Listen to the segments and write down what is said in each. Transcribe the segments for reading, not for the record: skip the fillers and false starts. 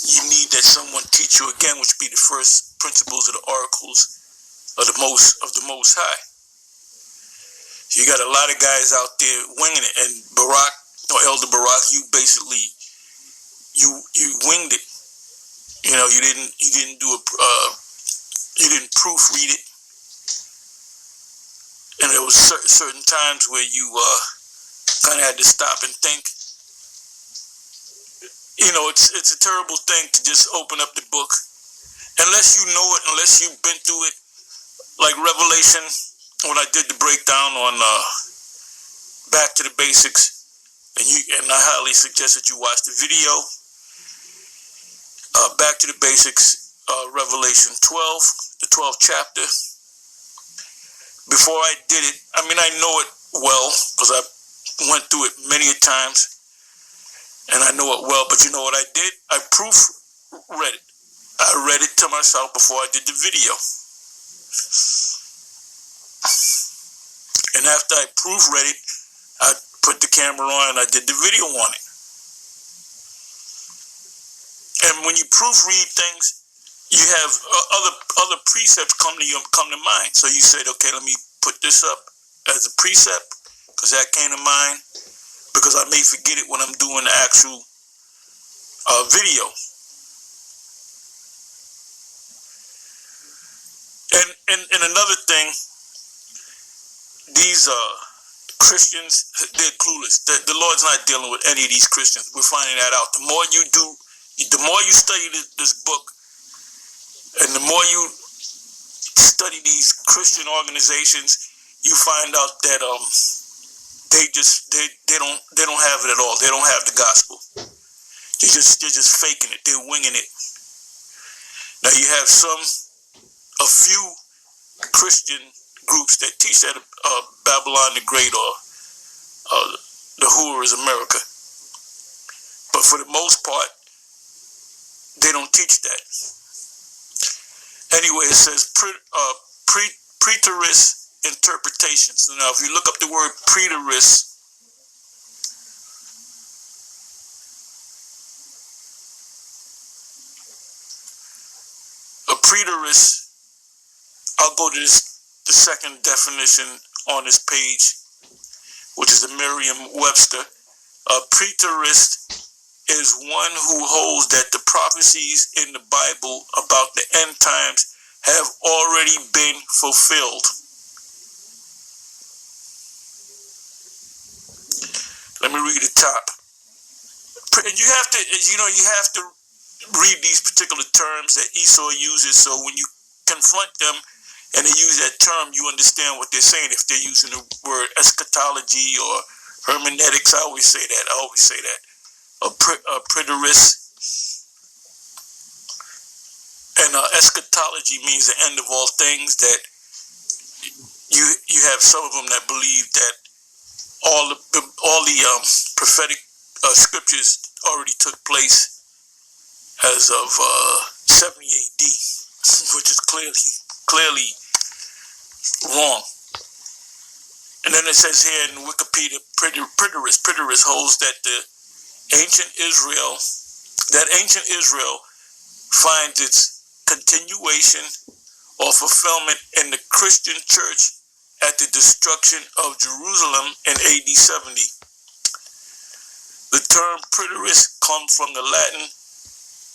you need that someone teach you again, which be the first principles of the oracles of the Most High. You got a lot of guys out there winging it, and Barak or Elder Barak, you basically you winged it. You know, you didn't do you didn't proofread it, and there was certain times where you kind of had to stop and think. You know, it's a terrible thing to just open up the book unless you know it, unless you've been through it. Like Revelation, when I did the breakdown on Back to the Basics, and I highly suggest that you watch the video. Back to the Basics, Revelation 12, the 12th chapter. Before I did it, I mean, I know it well because I went through it many a times, and I know it well. But you know what I did? I proofread it. I read it to myself before I did the video. And after I proofread it, I put the camera on and I did the video on it. And when you proofread things, you have other precepts come to mind. So you said, okay, let me put this up as a precept because that came to mind, because I may forget it when I'm doing the actual video. And another thing, these Christians, they're clueless. The Lord's not dealing with any of these Christians. We're finding that out. The more you do, the more you study this book, and the more you study these Christian organizations, you find out that they don't have it at all. They don't have the gospel. They're just faking it. They're winging it. Now you have a few Christian groups that teach that Babylon the Great or the Whore is America. But for the most part, they don't teach that. Anyway, it says preterist interpretation. So now if you look up the word preterist, a preterist, I'll go to the second definition on this page, which is the Merriam-Webster. A preterist is one who holds that the prophecies in the Bible about the end times have already been fulfilled. Let me read the top. And you have to read these particular terms that Esau uses, so when you confront them and they use that term, you understand what they're saying. If they're using the word eschatology or hermeneutics, I always say that. A preterist. And eschatology means the end of all things, that you have some of them that believe that all the prophetic scriptures already took place as of 70 AD, which is clearly wrong. And then it says here in Wikipedia, preterist holds that ancient Israel finds its continuation or fulfillment in the Christian church at the destruction of Jerusalem in AD 70. The term preterist comes from the Latin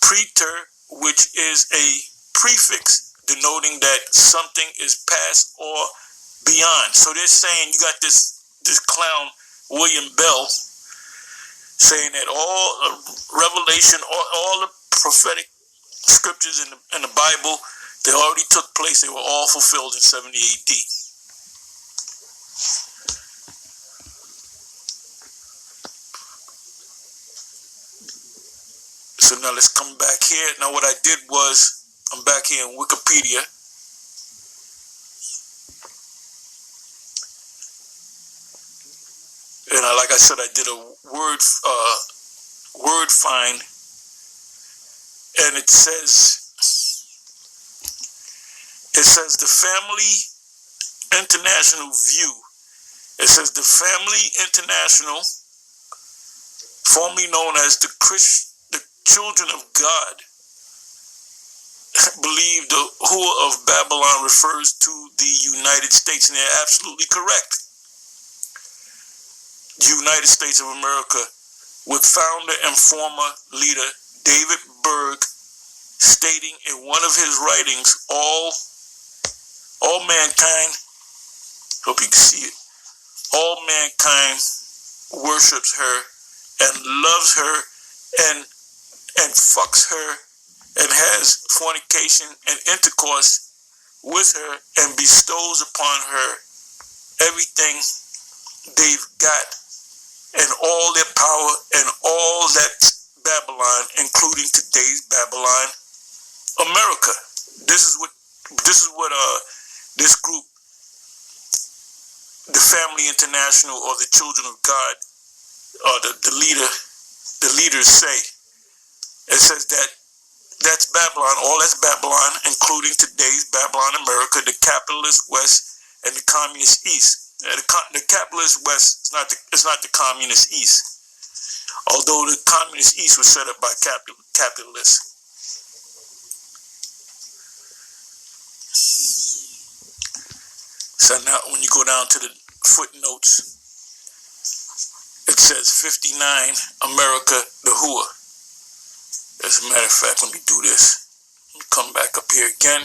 preter, which is a prefix denoting that something is past or beyond. So they're saying, you got this clown William Bell saying that all Revelation, all the prophetic scriptures in the Bible, they already took place. They were all fulfilled in 70 AD. So now let's come back here. Now what I did was, I'm back here in Wikipedia. And like I said, I did a word find, and it says the Family International View. It says the Family International, formerly known as the children of God believe the whore of Babylon refers to the United States, and they're absolutely correct. The United States of America, with founder and former leader David Berg stating in one of his writings, all mankind, hope you can see it, all mankind worships her and loves her and fucks her and has fornication and intercourse with her and bestows upon her everything they've got and all their power and all that Babylon, including today's Babylon, America. This is what this group, the Family International or the Children of God, or the leaders say. It says that that's Babylon, all that's Babylon, including today's Babylon, America, the capitalist West and the communist East. The capitalist West is not the communist East, although the communist East was set up by capitalists. So now when you go down to the footnotes, it says 59, America, the whore. As a matter of fact, let me do this. Let me come back up here again.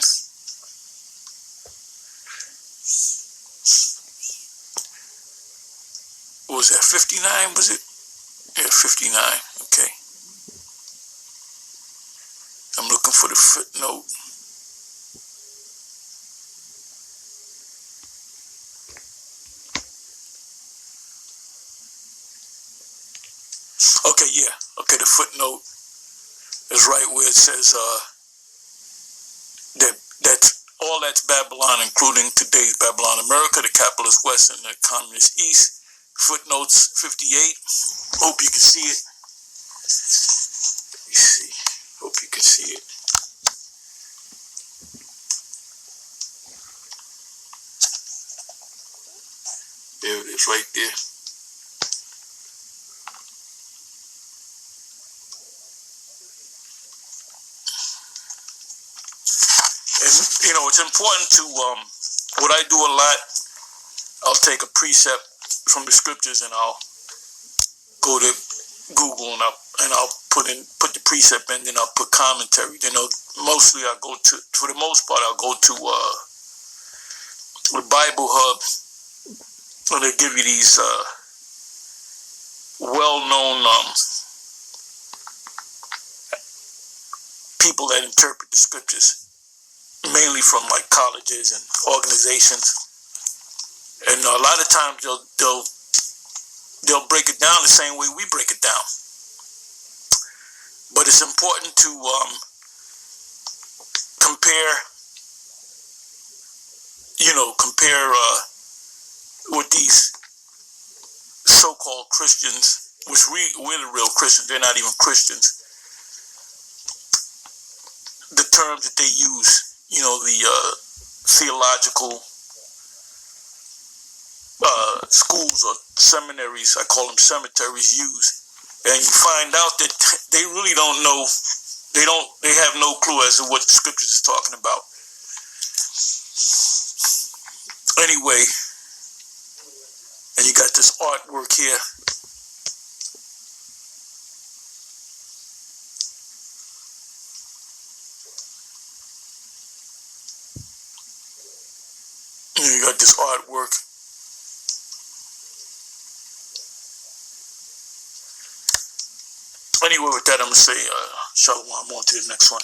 What was that, 59, was it? Yeah, 59, okay. I'm looking for the footnote. Okay, yeah. Okay, the footnote is right where it says that's all that's Babylon, including today's Babylon, America, the capitalist West, and the communist East. Footnotes 58. Hope you can see it. Let me see. Hope you can see it. There it is, right there. And, you know, it's important to, what I do a lot, I'll take a precept from the scriptures and I'll go to Google and I'll put the precept in, then I'll put commentary. You know, mostly I go to, for the most part, I'll go to the Bible Hub, and they give you these well-known people that interpret the scriptures, mainly from like colleges and organizations. And a lot of times they'll break it down the same way we break it down. But it's important to compare with these so-called Christians, which we're the real Christians. They're not even Christians. The terms that they use, you know, the theological schools or seminaries, I call them cemeteries, use, and you find out that they really don't know, they have no clue as to what the scriptures is talking about. Anyway, and you got this artwork here. You got this artwork. Anyway, with that, I'm going to say, shalom, on to the next one.